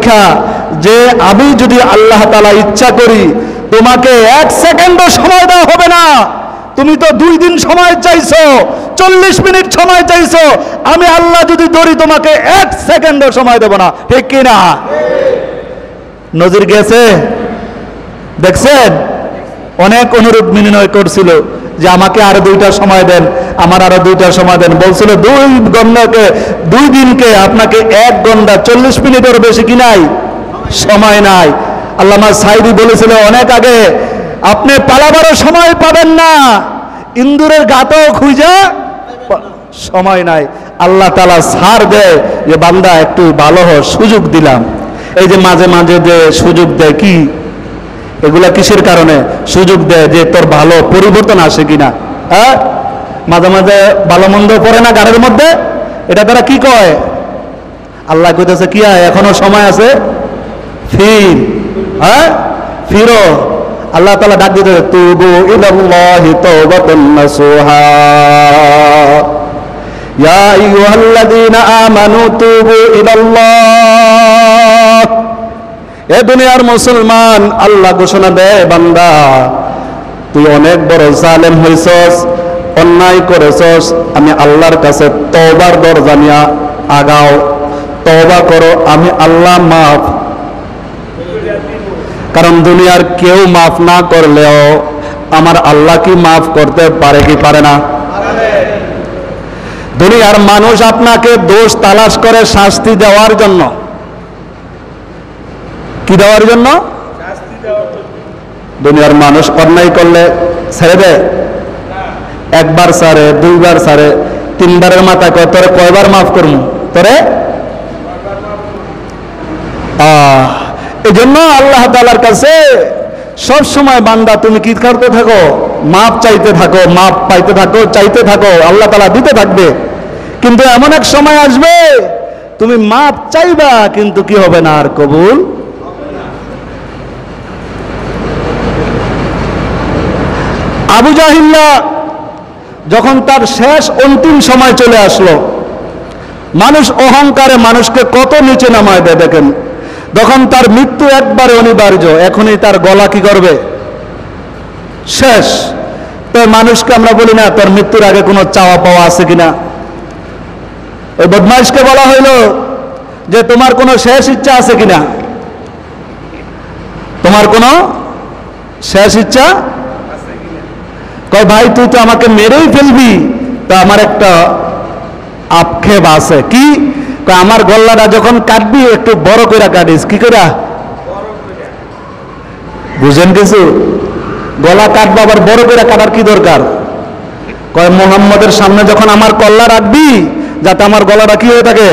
পরীক্ষা যে আমি যদি আল্লাহ তাআলা ইচ্ছা করি তোমাকে 1 সেকেন্ডও সময় দেওয়া হবে না। তুমি তো 2 দিন সময় চাইছো, 40 মিনিট সময় চাইছো, আমি আল্লাহ যদি ধরি তোমাকে 1 সেকেন্ডও সময় দেব না। ঠিক কি না? নজির গেছে, দেখছেন? অনেক অনুরোধ বিনয় করছিল যে আমাকে আরো 2টা সময় দেন, আমার আরো 2টা সময় দেন। বলছিল 2 দিনকে আপনাকে 1 ঘন্টা 40 মিনিটের বেশি কি নাই সময় নাই। আল্লামা সাইদি বলেছিল অনেক আগে, আপনি পালাবারও সময় পাবেন না, ইন্দুরের গাতেও খুঁজে সময় নাই। আল্লাহ তাআলা ছাড় দেয় যে বান্দা একটু ভালো হ, সুযোগ দিলাম। এই যে মাঝে মাঝে যে সুযোগ দেয়, কি এগুলা কিসের কারণে সুযোগ দেয়? যে তোর ভালো পরিবর্তন আসে কিনা। হ্যাঁ, মাঝে মাঝে ভালো মন্দ পড়ে না গানের মধ্যে, এটা তারা কি কয়? আল্লাহ কইতেছে কি এখনো সময় আছে, ফির, হ্যাঁ ফিরো। আল্লাহ তাআলা ডাক দিতে, তুবু ইলাল্লাহি তাওবাতান নাসুহা, ইয়া আইয়ুহাল্লাযীনা আমানু তুবু ইলাল্লাহ। এ দুনিয়ার মুসলমান, আল্লাহ ঘোষণা দেয়, বান্দা তুই অনেক বড় জালেম হইছস, অন্যায় করেছস, আমি আল্লাহর কাছে তওবার দরজা নিয়ে আগাও, তওবা করো, আমি আল্লাহ মাফ। কারণ দুনিয়ার কেউ মাফ না করলেও আমার আল্লাহ কি মাফ করতে পারে কি পারে না? দুনিয়ার মানুষ আপনাকে দোষ তালাশ করে শাস্তি দেওয়ার জন্য। কি দেওয়ার জন্য? দুনিয়ার মানুষ অন্যায় করলে ছেড়ে দেয়? একবার ছাড়ে, 2বার ছাড়ে, 3বারের মাথায় কয় তোরে কয়বার মাফ করবো? তোরে এই জন্য আল্লাহ তাআলার কাছে সব সময় বান্দা তুমি কি করতে থাকো? মাপ চাইতে থাকো, মাপ পাইতে থাকো, চাইতে থাকো, আল্লাহ তাআলা দিতে থাকবে। কিন্তু এমন এক সময় আসবে তুমি মাপ চাইবা কিন্তু কি হবে না, আর কবুল। আবু জাহিল্লা যখন তার শেষ অন্তিম সময় চলে আসলো, মানুষ অহংকারে মানুষকে কত নিচে নামায় দেয় দেখেন। তখন তার মৃত্যু একবারে অনিবার্য, এখনই তার গলা কি করবে? শেষ। তো মানুষকে আমরা বলি না তোর মৃত্যুর আগে কোনো চাওয়া পাওয়া আছে কিনা? ওই বদমাইশকে বলা হইল যে তোমার কোনো শেষ ইচ্ছা আছে কিনা? তোমার কোনো শেষ ইচ্ছা? কয় ভাই তুই তো আমাকে মেরেই ফেলবি, তা আমার একটা আক্ষেপ আছে। কি? আমার গলাটা যখন কাটবি একটু বড় করে কাটিস। কি করে? বুঝেন কিছু? গলা কাটবো আবার বড় করে কাটার কি দরকার? কয় মুহাম্মদের সামনে যখন আমার কল্লা রাখবি যাতে আমার গলাটা কি হয়ে থাকে,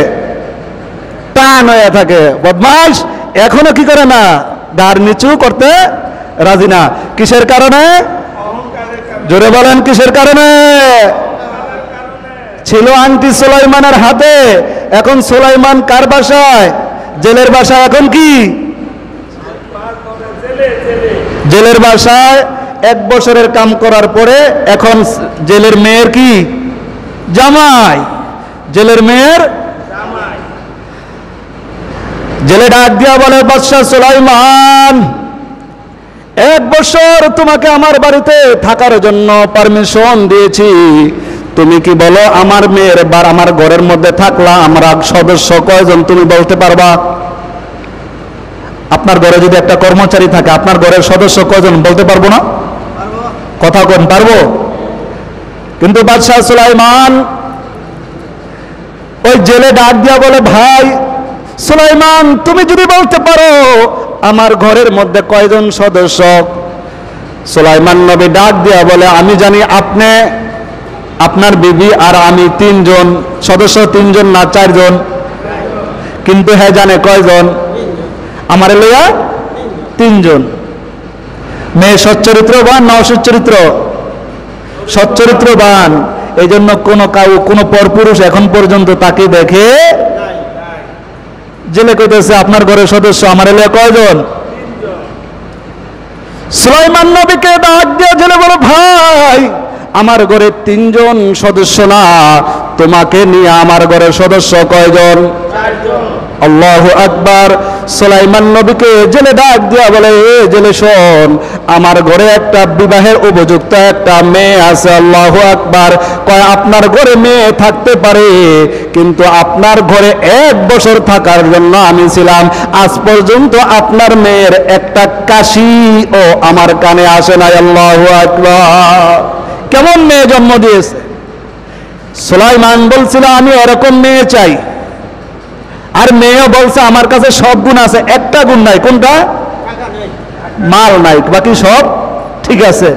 টান হয়ে থাকে। বদমাশ এখনো কি করে না, গার নিচু করতে রাজি না। কিসের কারণে? জোরে বলেন কিসের কারণে? ছিল আংটি সুলাইমানের হাতে, এখন সুলাইমান কার বাসায়? জেলের বাসায়। এখন কি? জেলের বাসায় 1 বছরের কাম করার পরে এখন জেলের মেয়ের কি জামাই। জেলের মেয়ের জামাই। জেলে ডাক দিয়া বলে, বাদশা সুলাইমান 1 বছর তোমাকে আমার বাড়িতে থাকার জন্য পারমিশন দিয়েছি, তুমি কি বলো আমার মেয়ের আমার ঘরের মধ্যে থাকলা আমরা সদস্য কয়জন তুমি বলতে পারবা? আপনার ঘরে যদি একটা কর্মচারী থাকে আপনার ঘরের সদস্য কয়জন বলতে পারবো না? কথা কোন পারবো? কিন্তু বাদশা সুলাইমান ওই জেলে ডাক দিয়া বলে, ভাই সুলাইমান তুমি যদি বলতে পারো আমার ঘরের মধ্যে কয়জন সদস্য? সুলাইমান নবী ডাক দিয়া বলে, আমি জানি আপনি, আপনার বিবি আর আমি 3 জন সদস্য। 3 জন না 4 জন? কিন্তু হ্যাঁ জানে কয়জন? আমারে লইয়া 3 জন। মেয়ে সচ্চরিত্রবান না অসচ্চরিত্র? সচ্চরিত্রবান। এই জন্য কোন পরপুরুষ এখন পর্যন্ত তাকে দেখে। জেলে কইতেছে আপনার ঘরের সদস্য আমারে লইয়া কয়জন? 3 জন। সুলাইমান নবীকে ডাক দিয়ে জেলে বলে, ভাই আমার ঘরে 3 জন সদস্য না, তোমাকে নিয়ে আমার ঘরের সদস্য কয়জন? 4 জন। আল্লাহু আকবার। সুলাইমান নবীকে জেলে ডাক দিয়া বলে, এ জেলে শোন, আমার ঘরে একটা বিবাহের উপযুক্ত একটা মেয়ে আছে। আল্লাহু আকবার। কয় আপনার ঘরে মেয়ে থাকতে পারে, কিন্তু আপনার ঘরে 1 বছর থাকার জন্য আমি ছিলাম, আজ পর্যন্ত আপনার মেয়ের একটা কাশি ও আমার কানে আসে নাই। আল্লাহু আকবার। কেমন মেয়ে জন্ম দিয়েছে। সুলাইমান বলছিল আমি এরকম মেয়ে চাই, আর মেয়েও বলছে আমার কাছে সব গুণ আছে, একটা গুণ নাই। কোনটা? মাল নাই, বাকি সব ঠিক আছে।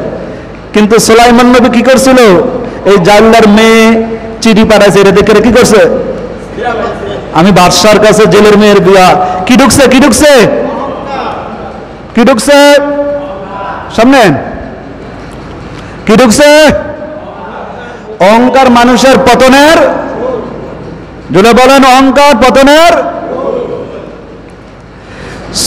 কিন্তু সুলাইমান নবী কি করছিল? এই জাউলার মেয়ে চিঠি পাঠাইছে, এটা দেখে কি করছে? আমি বাদশার কাছে জেলের মেয়ের বিয়া। কি ঢুকছে? কি ঢুকছে? কি ঢুকছে? সামনে কি ঢুকছে? অহংকার মানুষের পতনের, যদি বলেন অহংকার পতনের।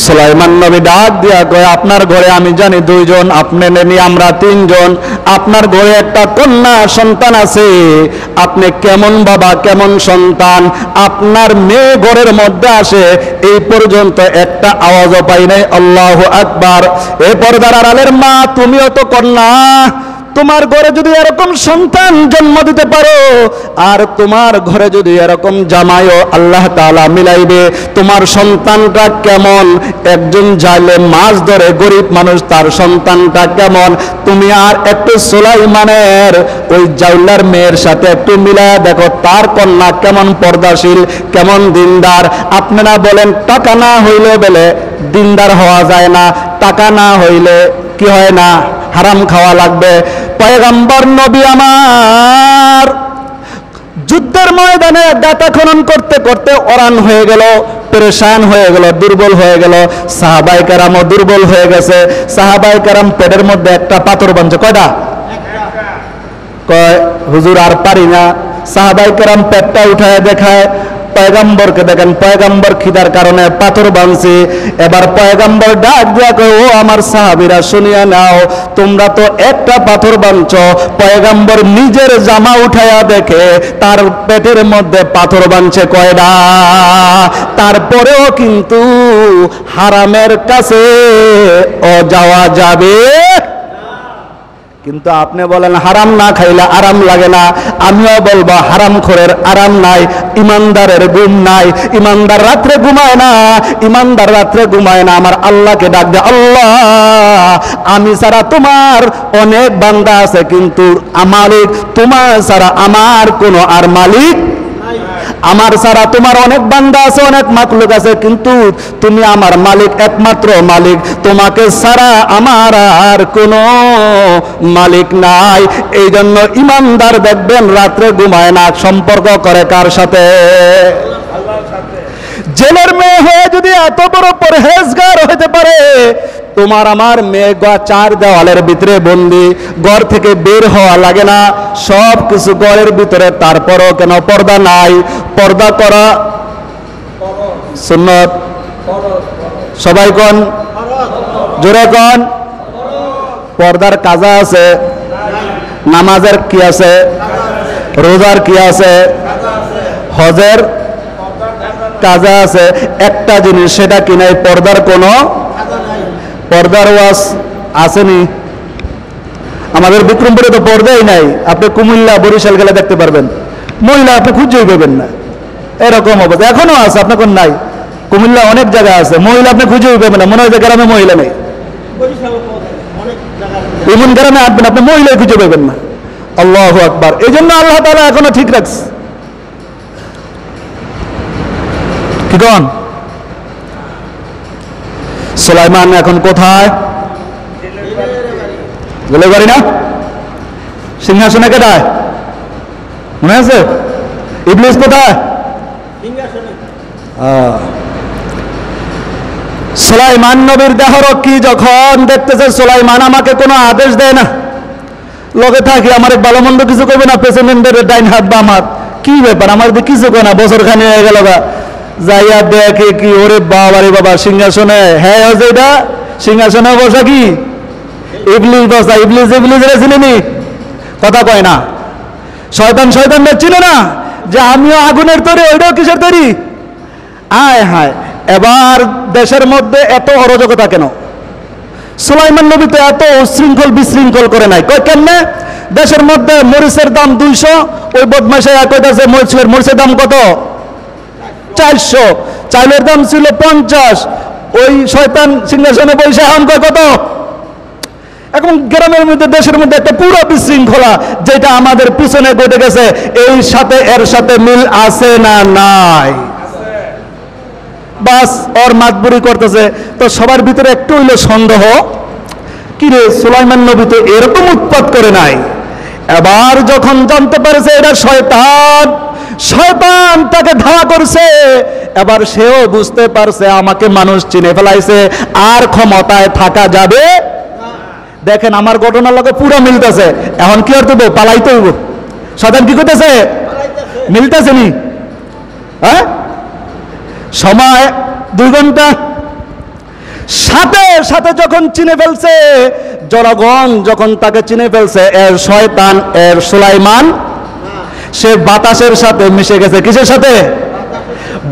সুলাইমান নবী ডাক দিয়া কয় আপনার ঘরে আমি জানি 2 জন, আপনার নিয়ে আমরা 3 জন। আপনার ঘরে একটা কন্যা সন্তান আছে, আপনি কেমন বাবা কেমন সন্তান? আপনার মেয়ে ঘরের মধ্যে আসে, এই পর্যন্ত একটা আওয়াজও পাই নাই। আল্লাহু আকবার। এ পর্দার আড়ালের মা, তুমিও তো কন্যা, তোমার ঘরে যদি এরকম সন্তান জন্ম দিতে পারো, আর তোমার ঘরে যদি এরকম জামাইও আল্লাহ তাআলা মিলাইবে, তোমার সন্তানটা কেমন? একজন জালে মাছ ধরে গরিব মানুষ, তার সন্তানটা কেমন? তুমি আর একটু সুলাইমানের ওই জাউলার মেয়ের সাথে একটু মিলায়া দেখো, তার কন্যা কেমন পর্দাশীল, কেমন দিনদার। আপনারা বলেন টাকা না হইলে বলে দিনদার হওয়া যায় না, টাকা না হইলে কি হয় না? হারাম খাওয়া লাগবে। পয়গম্বর নবী আমার যুদ্ধের ময়দানে গাঁথা খনন করতে করতে অরান হয়ে গেল, পেরেশান হয়ে গেল, দুর্বল হয়ে গেল। সাহাবায়ে কেরামও দুর্বল হয়ে গেছে। সাহাবায়ে কেরাম পেটের মধ্যে একটা পাথর বাঁধছে। কয়টা? কয় হুজুর আর পারি না। সাহাবায়ে কেরাম পেটটা উঠায় দেখায়, পয়গম্বরকে দেখেন, পয়গম্বর খিদার কারণে পাথর বাঁধছে। এবার পয়গম্বর ডাক দিয়া কয়, ও আমার সাহাবীরা শুনিয়া নাও, তোমরা তো একটা পাথর বাঁধছো। পয়গম্বর নিজের জামা উঠায়া দেখে তার পেটের মধ্যে পাথর বাঁধছে কয়টা। তারপরেও কিন্তু হারামের কাছে ও যাওয়া যাবে। কিন্তু আপনি বলেন হারাম না খাইলে আরাম লাগে না। আমিও বলবো হারাম খোরের আরাম নাই, ইমানদারের ঘুম নাই। ইমানদার রাত্রে ঘুমায় না, ইমানদার রাত্রে ঘুমায় না। আমার আল্লাহকে ডাক দে, আল্লাহ আমি ছাড়া তোমার অনেক বান্দা আছে, কিন্তু মালিক তোমার ছাড়া আমার কোনো আর মালিক। আমার ছাড়া তোমার অনেক বান্দা আছে, অনেক মাখলুক আছে, কিন্তু তুমি আমার মালিক, একমাত্র মালিক। তোমাকে ছাড়া আমার আর কোনো মালিক নাই। এই জন্য ইমানদার দেখবেন রাত্রে ঘুমায় না, সম্পর্ক করে কার সাথে? জেলের মেয়ে হয়ে যদি এত বড় পরহেজগার হতে পারে, তোমার আমার মেয়ে 4 দেওয়ালের ভিতরে বন্দি, ঘর থেকে বের হওয়া লাগে না, সব কিছু ঘরের ভিতরে, তারপরও কেন পর্দা নাই? পর্দা করা সুন্নত। সবাই কোন, জোরে কোন। পর্দার কাজা আছে, নামাজের কি আছে, রোজার কি আছে, হজের কাজা আছে। একটা জিনিস, সেটা কি নাই? পর্দার কোনো পর্দার ওয়াজ আসেনি। আমাদের বিক্রমপুরে তো পর্দাই নাই। আপনি কুমিল্লা বরিশাল গেলে দেখতে পারবেন, মহিলা আপনি খুঁজেই পাবেন না, এরকম অবস্থা এখনো আছে। আপনার কোন নাই? কুমিল্লা অনেক জায়গা আছে, মহিলা আপনি খুঁজেই পাবেন না। মনে হয় যে গ্রামে মহিলা নেই, এমন গ্রামে আসবেন আপনি মহিলাই খুঁজে পাবেন না। আল্লাহু আকবার। এই জন্য আল্লাহ তাআলা এখনো ঠিক রাখছে। কি কন? সুলাইমান এখন কোথায়? জেলের বাড়ি না? সিংহাসনে কেটায়? মনে আছে? ইবলিস কোথায়? সুলাইমান নবীর দেহরক্ষী যখন দেখতেছে সুলাইমান আমাকে কোনো আদেশ দেয় না, লগে থাকি আমার ভালো মন্দ কিছু করবে না, প্রেসিডেন্টের ডাইন হাত বাম হাত, কি ব্যাপার আমার কিছু করে না, বছর খানি হয়ে গেল গা, যাইয়া দেখে কি ওরে বাবারে বাবা, সিংহাসনে হ্যাঁ এটা সিংহাসনে বসা কি ইবলিস বসা। ইবলিস ইবলিসের চিনেনি, কথা কয় না। শয়তান শয়তানদের চিনে না যে আমিও আগুনের তৈরি, ওইটাও কিসের তৈরি? আয় হায়, এবার দেশের মধ্যে এত অরাজকতা কেন? সুলাইমান নবী তো এত উশৃঙ্খল বিশৃঙ্খল করে নাই। কই কেমনে? দেশের মধ্যে মরিচের দাম 200, ওই বদমাশে কইতাছে মরিচের দাম কত? 400। চাইলের দাম ছিল 50, ওই শয়তান সিংহাসনে বসে এখন কয় কত? এখন গ্রামের মধ্যে দেশের মধ্যে একটা পুরো বিশৃঙ্খলা, যেটা আমাদের পিছনে ঘটে গেছে, এই সাথে এর সাথে মিল আছে না নাই? বাস ওর মাতবুরি করতেছে। তো সবার ভিতরে একটু হইলো সন্দেহ, কি রে সুলাইমান নবী তো এরকম উৎপাত করে নাই। এবার যখন জানতে পারছে এটা শয়তান, শয়তান তাকে ধাওয়া করছে, এবার সেও বুঝতে পারছে আমাকে মানুষ চিনে ফেলাইছে, আর ক্ষমতায় থাকা যাবে। দেখেন আমার ঘটনার লগে পুরো মিলতেছে। এখন কি করতে হবে? পালাইতে হইব। শয়তান কি করতেছে? মিলতেছে নি? হ্যাঁ, সময় 2 ঘন্টা। সাথে সাথে যখন চিনে ফেলছে, জনগণ যখন তাকে চিনে ফেলছে, এর শয়তান, এর সুলাইমান, সে বাতাসের সাথে মিশে গেছে। কিসের সাথে?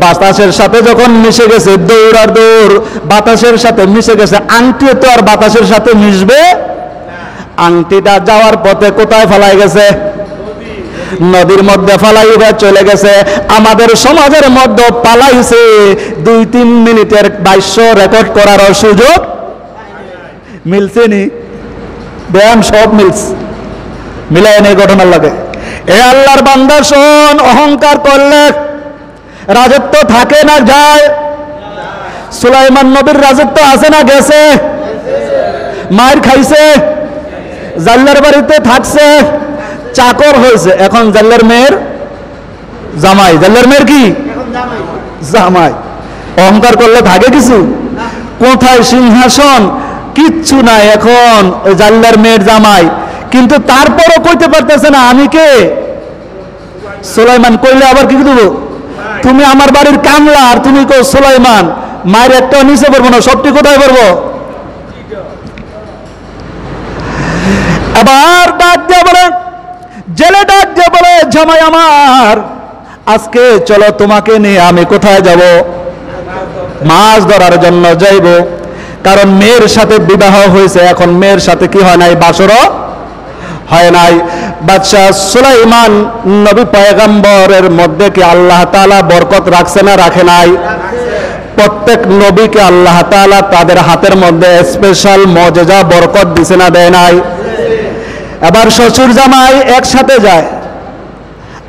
বাতাসের সাথে যখন মিশে গেছে, দৌড়ার দৌড়, বাতাসের সাথে মিশে গেছে। আংটিও তো আর বাতাসের সাথে মিশবে? আংটিটা যাওয়ার পথে কোথায় ফেলাই গেছে? নদীর মধ্যে ফালাইয়া চলে গেছে। আমাদের সমাজের মধ্যে পালাইছে, 2-3 মিনিটের ভাষ্য রেকর্ড করার সুযোগ মিলছে নি? ব্যায়াম সব মিলছে, মিলাই নেই ঘটনার লাগে। এ আল্লাহর বান্দা শোন, অহংকার করলে রাজত্ব থাকে না যায়? সুলাইমান নবীর রাজত্ব আছে না গেছে? মায়ের খাইছে, জাল্লার বাড়িতে থাকছে, চাকর হয়েছে, এখন জাল্লার মেয়ের জামাই। জাল্লার মেয়ের কি? জামাই। অহংকার করলে থাকে কিছু? কোথায় সিংহাসন? কিচ্ছু নাই, এখন ওই জাল্লার মেয়ের জামাই। কিন্তু তারপরও কইতে পারতেছে না আমি কে? সুলাইমান। কইলে আবার কি দেবো? তুমি আমার বাড়ির কামলা, আর তুমি কো সুলাইমান। মায়ের একটা নিচে পড়বো না, সবটি কোথায় পড়বো? আবার ডাক দিয়ে বলে, জেলে ডাক দিয়ে বলে, জামাই আমার, আজকে চলো তোমাকে নিয়ে আমি কোথায় যাব? মাছ ধরার জন্য যাইব। কারণ মেয়ের সাথে বিবাহ হয়েছে, এখন মেয়ের সাথে কি হয় নাই? বাসরও হয় নাই। বাদশাহ সুলাইমান নবী পয়গম্বরের মধ্যে কি আল্লাহ তাআলা বরকত রাখছে না রাখে নাই? প্রত্যেক নবীকে আল্লাহ তাআলা তাদের হাতের মধ্যে স্পেশাল মুজিজা বরকত দিছে না দেয় নাই? এবার শ্বশুর জামাই একসাথে যায়।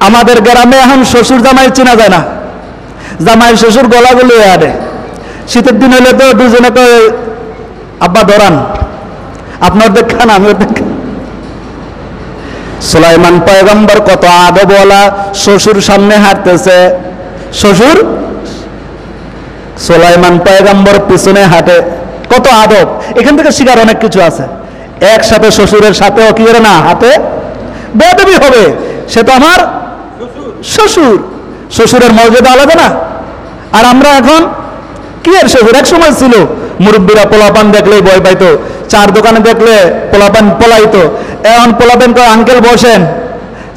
আমাদের গ্রামে এখন শ্বশুর জামাই চেনা যায় না, জামাই শ্বশুর গলাগুলি আরে। শীতের দিন হলে তো দুজনে তো আব্বা ধরান, আপনার দেখান আমিও দেখান। সুলাইমান পয়গম্বর কত আদবওয়ালা, শ্বশুর সামনে হাঁটতেছে, শ্বশুর সুলাইমান পয়গম্বর পিছনে হাঁটে, কত আদব। এখান থেকে শিকার অনেক কিছু আছে। একসাথে শ্বশুরের সাথেও কি করে না হাতে? বেয়াদবি হবে। সে তো আমার শ্বশুর, শ্বশুরের মর্যাদা আলাদা না? আর আমরা এখন কি এর শ্বশুর? এক সময় ছিল মুরব্বীরা পোলাপান দেখলেই ভয় পাইতো, চার দোকানে দেখলে পোলাপান পলাইতো। এখন পোলাপান কয়, আঙ্কেল বসেন,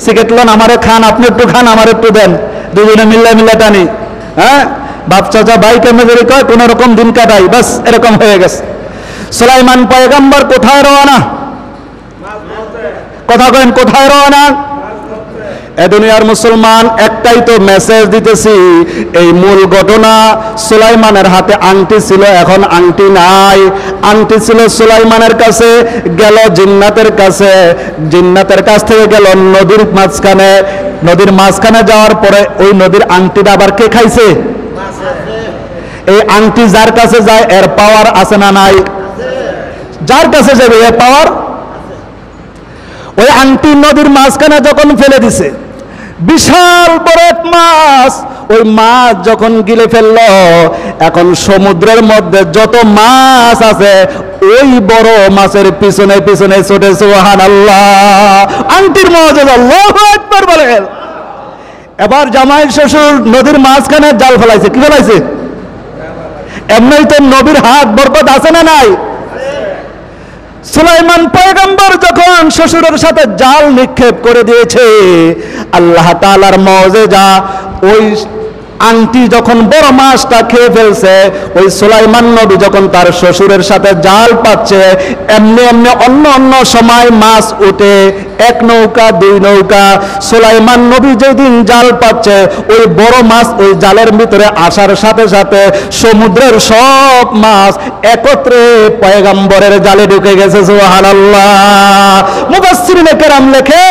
সিগারেট লোন আমারে খান, আপনি একটু খান, আমার একটু দেন, দুজনে মিল্লা টানি। হ্যাঁ, বাপ চাচা ভাই কেমনি কয়, কোন রকম দিন কাটাই, বাস এরকম হয়ে গেছে। সুলাইমান পয়গম্বর কোথায় রওনা? কথা কয়েন, কোথায় রওনা? এ দুনিয়ার মুসলমান, একটাই তো মেসেজ দিতেছি। এই মূল ঘটনা, সুলাইমানের হাতে আংটি ছিল, এখন আংটি নাই। আংটি ছিল সুলাইমানের কাছে, গেল জিন্নাতের কাছে, জিন্নাতের কাছ থেকে গেল নদীর মাঝখানে। নদীর মাঝখানে যাওয়ার পরে ওই নদীর আংটিটা আবার কে খাইছে? এই আংটি যার কাছে যায় এর পাওয়ার আছে না নাই? যার কাছে যাবে এর পাওয়ার। ওই আংটি নদীর মাঝখানে যখন ফেলে দিছে, বিশাল বড় এক মাছ, ওই মাছ যখন গিলে ফেলল, এখন সমুদ্রের মধ্যে যত মাছ আছে ওই বড় মাছের পিছনে পিছনে ছোটে সুবহানাল্লাহ। আংটির মুজিজা, আল্লাহু আকবার বলেন। এবার জামাই শ্বশুর নদীর মাঝখানে জাল ফেলাইছে। কি ফেলাইছে? এমনি তো নবীর হাত বরকত আছে না নাই? সুলাইমান পয়গম্বর যখন শ্বশুরের সাথে জাল নিক্ষেপ করে দিয়েছে, আল্লাহ তাআলার মুজিজা, ওই আংটি যখন বড় মাছটা খেয়ে ফেলছে, ওই সুলাইমান নবী যখন তার শ্বশুরের সাথে জাল পাচ্ছে, এমনি এমনি অন্য অন্য সময় মাছ উঠে, এক নৌকা দুই নৌকা। সুলাইমান নবী যেদিন জাল পাচ্ছে, ওই বড় মাছ ওই জালের ভিতরে আসার সাথে সাথে সমুদ্রের সব মাছ একত্রে পয়গম্বরের জালে ঢুকে গেছে। সুবহানাল্লাহ। মুফাসসিরিনে কেরাম লেখে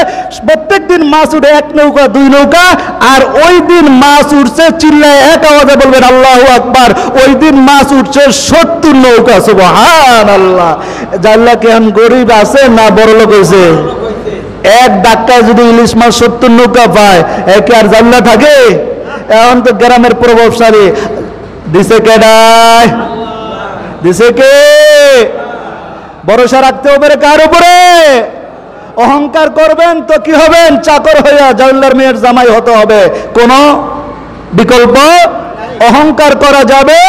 প্রত্যেক দিন মাছ উঠে এক নৌকা দুই নৌকা, আর ওই দিন মাছ উঠছে, চিল্লায় এক আওয়াজে বলবেন আল্লাহু আকবার, ওই দিন মাছ উঠছে 70 নৌকা। সুবহানাল্লাহ। জাল্লা কেন গরিব আছে না বড় লোক হয়েছে? এক ধাক্কায় যদি ইলিশ মাছ 70 নৌকা পায়, একে আর জাল্লা থাকে? এখন তো গ্রামের প্রভাবশালী। দিছে কেডায়? দিছে কে? ভরসা রাখতে হবে কার উপরে? অহংকার করবেন তো কি হবেন? চাকর হইয়া জাউল্লার মেয়ের জামাই হতে হবে, কোনো বিকল্প। অহংকার করা যাবে